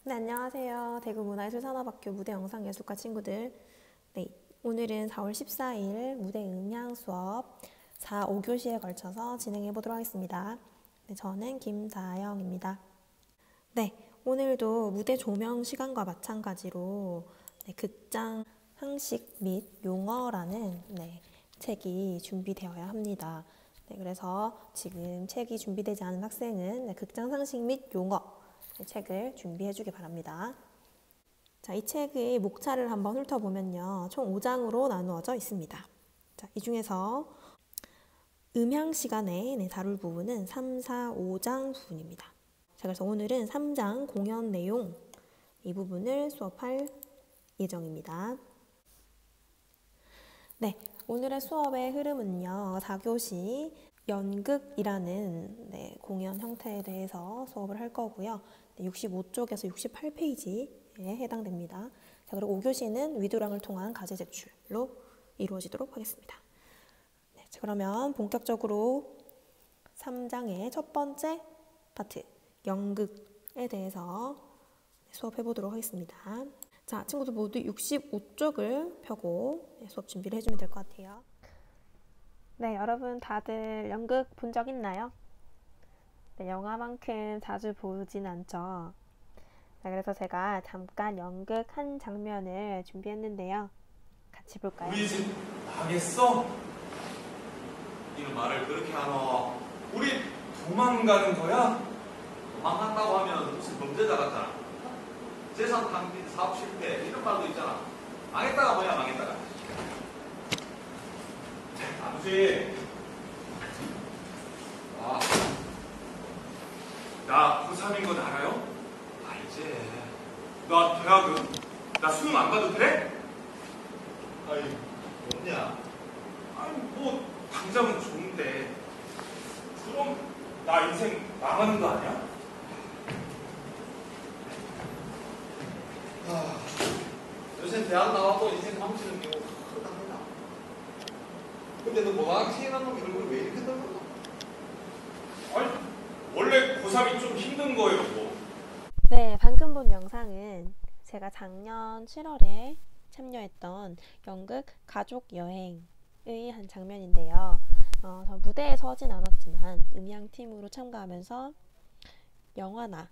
네, 안녕하세요. 대구문화예술산업학교 무대영상예술과 친구들. 네, 오늘은 4월 14일 무대음향 수업 4, 5교시에 걸쳐서 진행해 보도록 하겠습니다. 네, 저는 김다영입니다. 네, 오늘도 무대 조명 시간과 마찬가지로 극장 상식 및 용어라는 책이 준비되어야 합니다. 그래서 지금 책이 준비되지 않은 학생은 극장 상식 및 용어 책을 준비해 주기 바랍니다. 자, 이 책의 목차를 한번 훑어보면요. 총 5장으로 나누어져 있습니다. 자, 이 중에서 음향 시간에 다룰 부분은 3, 4, 5장 부분입니다. 자, 그래서 오늘은 3장 공연 내용 이 부분을 수업할 예정입니다. 네, 오늘의 수업의 흐름은요. 4교시 연극이라는 공연 형태에 대해서 수업을 할 거고요. 65쪽에서 68페이지에 해당됩니다. 자, 그리고 5교시는 위드랑을 통한 과제 제출로 이루어지도록 하겠습니다. 네, 자, 그러면 본격적으로 3장의 첫 번째 파트, 연극에 대해서 수업해 보도록 하겠습니다. 자, 친구들 모두 65쪽을 펴고 수업 준비를 해주면 될 것 같아요. 네, 여러분 다들 연극 본 적 있나요? 네, 영화만큼 자주 보진 않죠. 자, 그래서 제가 잠깐 연극 한 장면을 준비했는데요. 같이 볼까요? 우리 집 나겠어? 이거 말을 그렇게 하노? 우리 도망가는 거야? 도망간다고 하면 무슨 범죄자 같잖아. 재산 탕빈, 사업 실패 이런 말도 있잖아. 망했다가 뭐야, 망했다가. 아버지. 나 고3인 건 알아요? 알지. 나 대학은? 나 수능 안 가도 돼? 아이, 뭐냐? 아니 뭐 당장은 좋은데 그럼 나 인생 망하는 거 아니야? 요새 대학 나와도 인생 망치는 경우 크답니다. 근데 너 고등학생이라는 놈 얼굴 왜 이렇게 떨고? 아니 원래 고3이 좀 힘든 거예요 뭐. 네, 방금 본 영상은 제가 작년 7월에 참여했던 연극 가족 여행의 한 장면인데요. 저 무대에 서진 않았지만 음향팀으로 참가하면서 영화나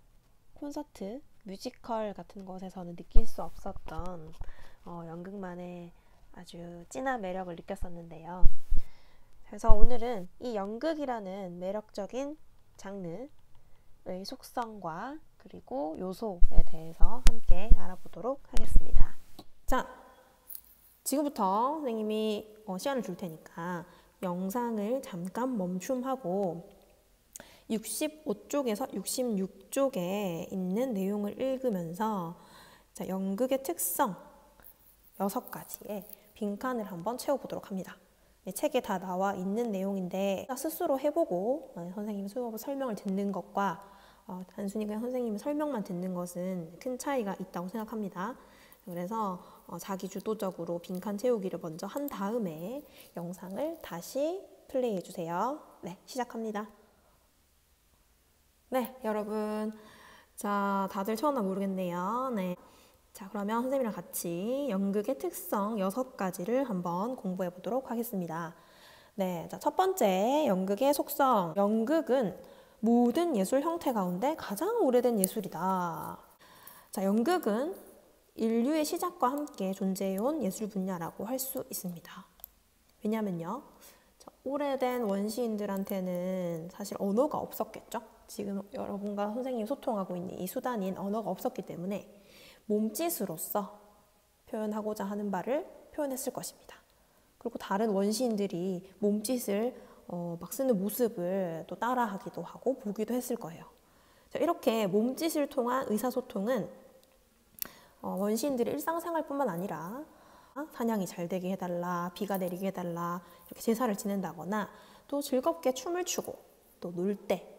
콘서트, 뮤지컬 같은 곳에서는 느낄 수 없었던 연극만의 아주 진한 매력을 느꼈었는데요. 그래서 오늘은 이 연극이라는 매력적인 장르의 속성과 그리고 요소에 대해서 함께 알아보도록 하겠습니다. 자, 지금부터 선생님이 시간을 줄 테니까 영상을 잠깐 멈춤하고 65쪽에서 66쪽에 있는 내용을 읽으면서 자, 연극의 특성 6가지의 빈칸을 한번 채워보도록 합니다. 책에 다 나와 있는 내용인데 스스로 해보고 선생님 수업 설명을 듣는 것과 단순히 그냥 선생님의 설명만 듣는 것은 큰 차이가 있다고 생각합니다. 그래서 자기 주도적으로 빈칸 채우기를 먼저 한 다음에 영상을 다시 플레이해 주세요. 네, 시작합니다. 네, 여러분. 자, 다들 쳤나 모르겠네요. 네. 자, 그러면 선생님이랑 같이 연극의 특성 6가지를 한번 공부해 보도록 하겠습니다. 네, 자, 첫 번째 연극의 속성. 연극은 모든 예술 형태 가운데 가장 오래된 예술이다. 자, 연극은 인류의 시작과 함께 존재해온 예술 분야라고 할 수 있습니다. 왜냐면요, 오래된 원시인들한테는 사실 언어가 없었겠죠? 지금 여러분과 선생님이 소통하고 있는 이 수단인 언어가 없었기 때문에 몸짓으로서 표현하고자 하는 바를 표현했을 것입니다. 그리고 다른 원시인들이 몸짓을 막 쓰는 모습을 또 따라하기도 하고 보기도 했을 거예요. 이렇게 몸짓을 통한 의사소통은 원시인들의 일상생활뿐만 아니라 사냥이 잘 되게 해달라, 비가 내리게 해달라 이렇게 제사를 지낸다거나 또 즐겁게 춤을 추고 또 놀 때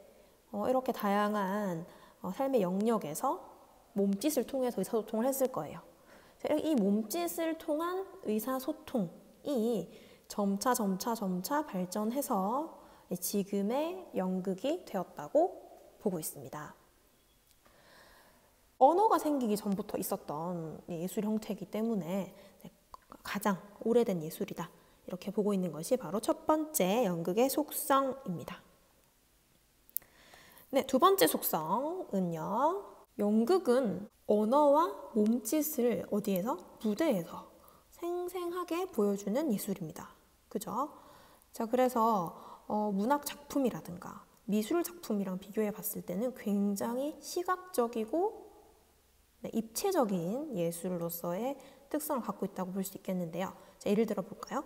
이렇게 다양한 삶의 영역에서 몸짓을 통해서 의사소통을 했을 거예요. 이 몸짓을 통한 의사소통이 점차 발전해서 지금의 연극이 되었다고 보고 있습니다. 언어가 생기기 전부터 있었던 예술 형태이기 때문에 가장 오래된 예술이다. 이렇게 보고 있는 것이 바로 첫 번째 연극의 속성입니다. 네, 두 번째 속성은요. 연극은 언어와 몸짓을 어디에서? 무대에서 생생하게 보여주는 예술입니다. 그죠? 자, 그래서 문학 작품이라든가 미술 작품이랑 비교해 봤을 때는 굉장히 시각적이고 입체적인 예술로서의 특성을 갖고 있다고 볼 수 있겠는데요. 자, 예를 들어 볼까요?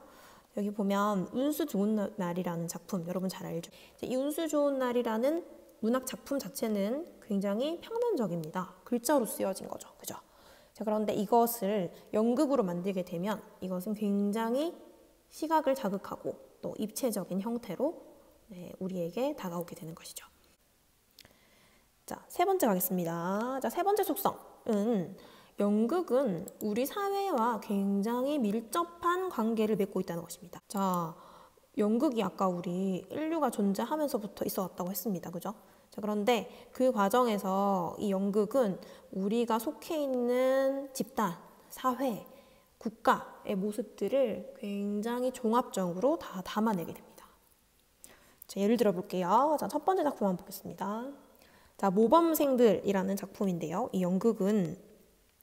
여기 보면 운수 좋은 날이라는 작품, 여러분 잘 알죠? 이 운수 좋은 날이라는 문학 작품 자체는 굉장히 평면적입니다. 글자로 쓰여진 거죠. 그죠? 자, 그런데 이것을 연극으로 만들게 되면 이것은 굉장히 시각을 자극하고 또 입체적인 형태로 우리에게 다가오게 되는 것이죠. 자, 세 번째 가겠습니다. 자, 세 번째 속성은 연극은 우리 사회와 굉장히 밀접한 관계를 맺고 있다는 것입니다. 자, 연극이 아까 우리 인류가 존재하면서부터 있어 왔다고 했습니다. 그죠? 자, 그런데 그 과정에서 이 연극은 우리가 속해 있는 집단, 사회, 국가의 모습들을 굉장히 종합적으로 다 담아내게 됩니다. 자, 예를 들어 볼게요. 자, 첫 번째 작품 한번 보겠습니다. 자, 모범생들이라는 작품인데요. 이 연극은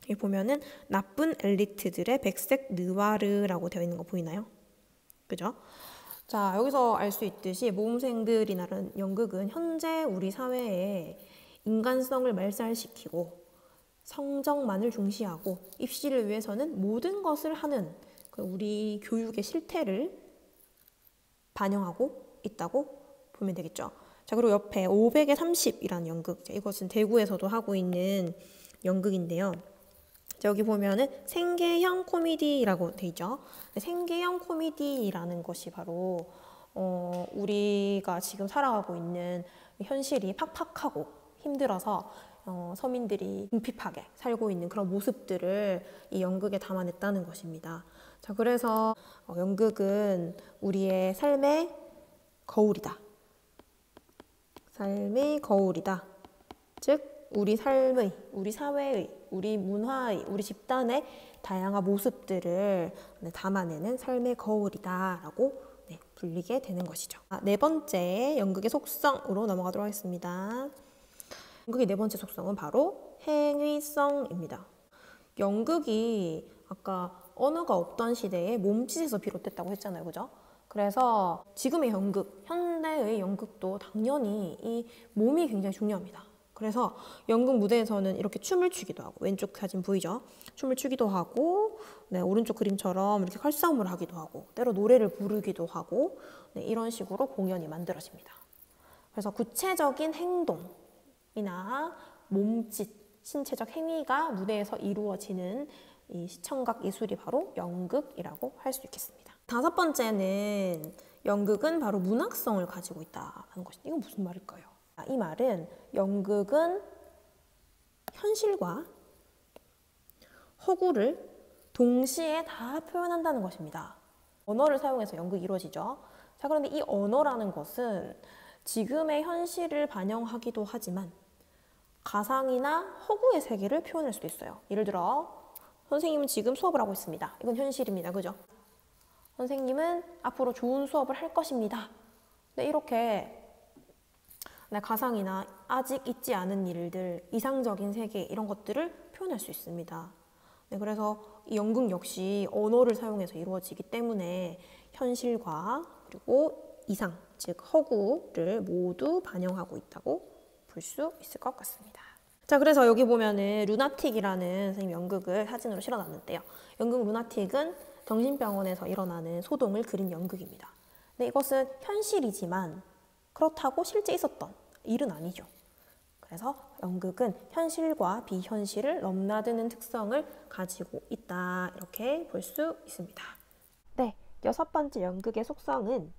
여기 보면은 나쁜 엘리트들의 백색 느와르라고 되어 있는 거 보이나요? 그죠? 자, 여기서 알 수 있듯이 모범생들이라는 연극은 현재 우리 사회에 인간성을 말살시키고 성적만을 중시하고 입시를 위해서는 모든 것을 하는 우리 교육의 실태를 반영하고 있다고 보면 되겠죠. 자, 그리고 옆에 500에 30이라는 연극, 이것은 대구에서도 하고 있는 연극인데요. 자, 여기 보면은 생계형 코미디라고 돼 있죠. 생계형 코미디라는 것이 바로 우리가 지금 살아가고 있는 현실이 팍팍하고 힘들어서 서민들이 궁핍하게 살고 있는 그런 모습들을 이 연극에 담아냈다는 것입니다. 자, 그래서 연극은 우리의 삶의 거울이다. 삶의 거울이다. 즉 우리 삶의, 우리 사회의, 우리 문화의, 우리 집단의 다양한 모습들을 담아내는 삶의 거울이다라고 불리게 되는 것이죠. 네 번째 연극의 속성으로 넘어가도록 하겠습니다. 연극의 네 번째 속성은 바로 행위성입니다. 연극이 아까 언어가 없던 시대에 몸짓에서 비롯됐다고 했잖아요. 그죠? 그래서 지금의 연극, 현대의 연극도 당연히 이 몸이 굉장히 중요합니다. 그래서 연극 무대에서는 이렇게 춤을 추기도 하고, 왼쪽 사진 보이죠? 춤을 추기도 하고, 오른쪽 그림처럼 이렇게 칼싸움을 하기도 하고, 때로 노래를 부르기도 하고, 이런 식으로 공연이 만들어집니다. 그래서 구체적인 행동이나 몸짓, 신체적 행위가 무대에서 이루어지는 이 시청각 예술이 바로 연극이라고 할 수 있겠습니다. 다섯 번째는 연극은 바로 문학성을 가지고 있다는 것인데, 이건 무슨 말일까요? 이 말은 연극은 현실과 허구를 동시에 다 표현한다는 것입니다. 언어를 사용해서 연극이 이루어지죠. 자, 그런데 이 언어라는 것은 지금의 현실을 반영하기도 하지만 가상이나 허구의 세계를 표현할 수도 있어요. 예를 들어 선생님은 지금 수업을 하고 있습니다. 이건 현실입니다. 그죠? 선생님은 앞으로 좋은 수업을 할 것입니다. 근데 이렇게 가상이나 아직 있지 않은 일들, 이상적인 세계 이런 것들을 표현할 수 있습니다. 그래서 이 연극 역시 언어를 사용해서 이루어지기 때문에 현실과 그리고 이상, 즉 허구를 모두 반영하고 있다고 볼 수 있을 것 같습니다. 자, 그래서 여기 보면은 루나틱이라는 선생님 연극을 사진으로 실어놨는데요. 연극 루나틱은 정신병원에서 일어나는 소동을 그린 연극입니다. 근데 이것은 현실이지만 그렇다고 실제 있었던 일은 아니죠. 그래서 연극은 현실과 비현실을 넘나드는 특성을 가지고 있다. 이렇게 볼 수 있습니다. 네, 여섯 번째 연극의 속성은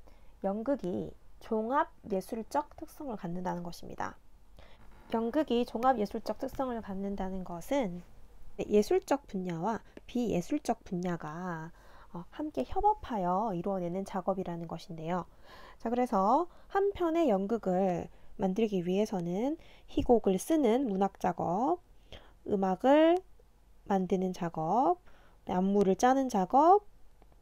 연극이 종합예술적 특성을 갖는다는 것입니다. 연극이 종합예술적 특성을 갖는다는 것은 예술적 분야와 비예술적 분야가 함께 협업하여 이루어내는 작업이라는 것인데요. 자, 그래서 한 편의 연극을 만들기 위해서는 희곡을 쓰는 문학 작업, 음악을 만드는 작업, 안무를 짜는 작업,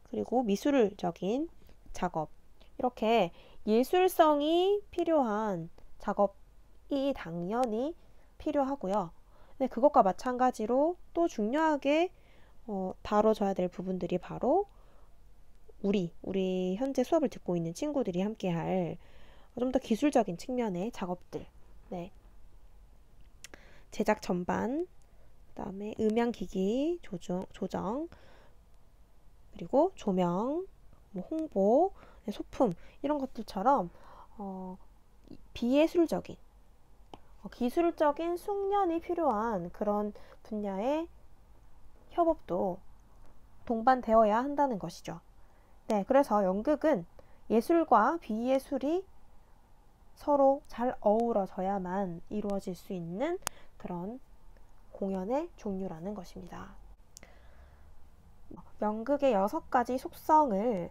그리고 미술적인 작업. 이렇게 예술성이 필요한 작업이 당연히 필요하고요. 근데 그것과 마찬가지로 또 중요하게 다뤄져야 될 부분들이 바로 우리 현재 수업을 듣고 있는 친구들이 함께 할 좀 더 기술적인 측면의 작업들. 네. 제작 전반, 그다음에 음향기기 조정, 그리고 조명, 뭐 홍보, 소품 이런 것들처럼 비예술적인 기술적인 숙련이 필요한 그런 분야의 협업도 동반되어야 한다는 것이죠. 네, 그래서 연극은 예술과 비예술이 서로 잘 어우러져야만 이루어질 수 있는 그런 공연의 종류라는 것입니다. 연극의 6가지 속성을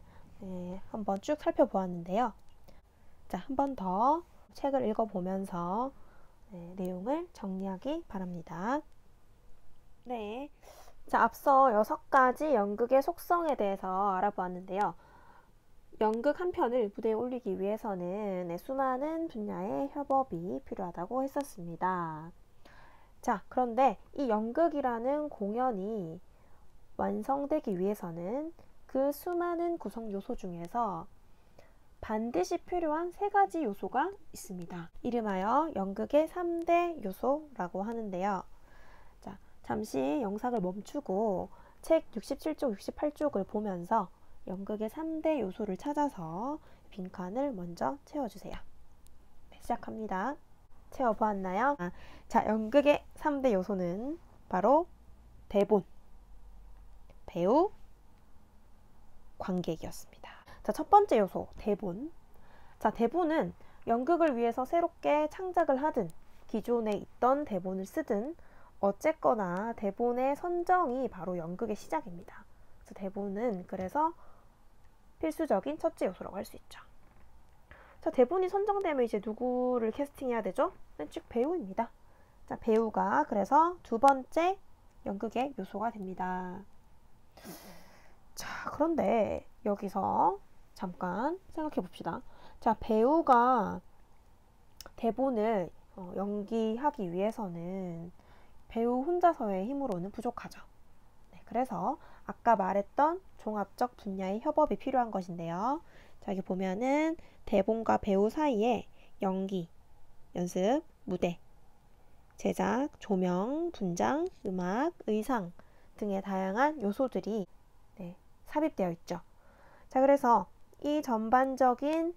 한번 쭉 살펴보았는데요. 자, 한 번 더 책을 읽어보면서 내용을 정리하기 바랍니다. 네. 자, 앞서 6가지 연극의 속성에 대해서 알아보았는데요. 연극 한 편을 무대에 올리기 위해서는 수많은 분야의 협업이 필요하다고 했었습니다. 자, 그런데 이 연극이라는 공연이 완성되기 위해서는 그 수많은 구성 요소 중에서 반드시 필요한 3가지 요소가 있습니다. 이름하여 연극의 3대 요소라고 하는데요. 자, 잠시 영상을 멈추고 책 67쪽, 68쪽을 보면서 연극의 3대 요소를 찾아서 빈칸을 먼저 채워주세요. 네, 시작합니다. 채워보았나요? 자, 연극의 3대 요소는 바로 대본, 배우, 관객이었습니다. 자, 첫 번째 요소, 대본. 자, 대본은 연극을 위해서 새롭게 창작을 하든 기존에 있던 대본을 쓰든 어쨌거나 대본의 선정이 바로 연극의 시작입니다. 그래서 대본은 그래서 필수적인 첫째 요소라고 할 수 있죠. 자, 대본이 선정되면 이제 누구를 캐스팅해야 되죠? 쭉 배우입니다. 자, 배우가 그래서 2번째 연극의 요소가 됩니다. 자, 그런데 여기서 잠깐 생각해 봅시다. 자, 배우가 대본을 연기하기 위해서는 배우 혼자서의 힘으로는 부족하죠. 네, 그래서 아까 말했던 종합적 분야의 협업이 필요한 것인데요. 자, 여기 보면은 대본과 배우 사이에 연기, 연습, 무대, 제작, 조명, 분장, 음악, 의상 등의 다양한 요소들이 삽입되어 있죠. 자, 그래서 이 전반적인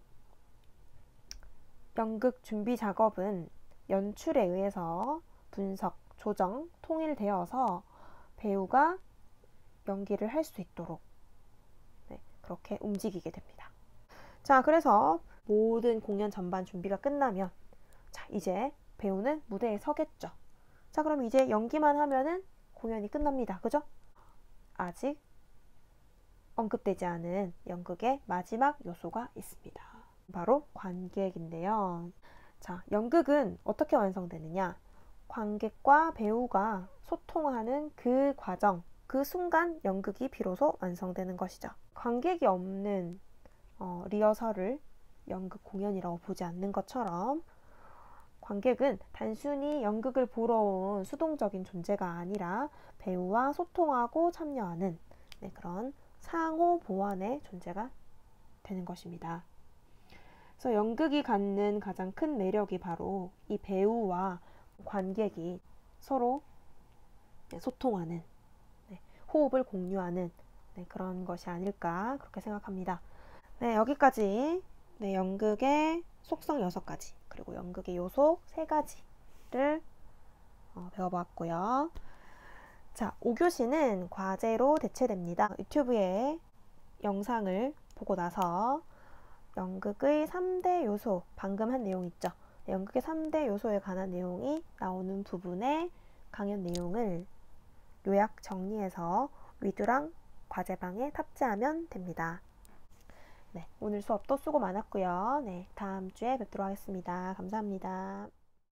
연극 준비 작업은 연출에 의해서 분석, 조정, 통일되어서 배우가 연기를 할 수 있도록 그렇게 움직이게 됩니다. 자, 그래서 모든 공연 전반 준비가 끝나면 자, 이제 배우는 무대에 서겠죠. 자, 그럼 이제 연기만 하면은 공연이 끝납니다. 그죠? 아직 언급되지 않은 연극의 마지막 요소가 있습니다. 바로 관객인데요. 자, 연극은 어떻게 완성되느냐? 관객과 배우가 소통하는 그 과정, 그 순간 연극이 비로소 완성되는 것이죠. 관객이 없는 리허설을 연극 공연이라고 보지 않는 것처럼 관객은 단순히 연극을 보러 온 수동적인 존재가 아니라 배우와 소통하고 참여하는 그런 상호 보완의 존재가 되는 것입니다. 그래서 연극이 갖는 가장 큰 매력이 바로 이 배우와 관객이 서로 소통하는, 호흡을 공유하는 그런 것이 아닐까 그렇게 생각합니다. 네, 여기까지 연극의 속성 6가지 그리고 연극의 요소 3가지를 배워봤고요. 자, 5교시는 과제로 대체됩니다. 유튜브에 영상을 보고 나서 연극의 3대 요소, 방금 한 내용 있죠? 연극의 3대 요소에 관한 내용이 나오는 부분의 강연 내용을 요약 정리해서 위두랑 과제방에 탑재하면 됩니다. 네, 오늘 수업도 수고 많았고요. 네, 다음 주에 뵙도록 하겠습니다. 감사합니다.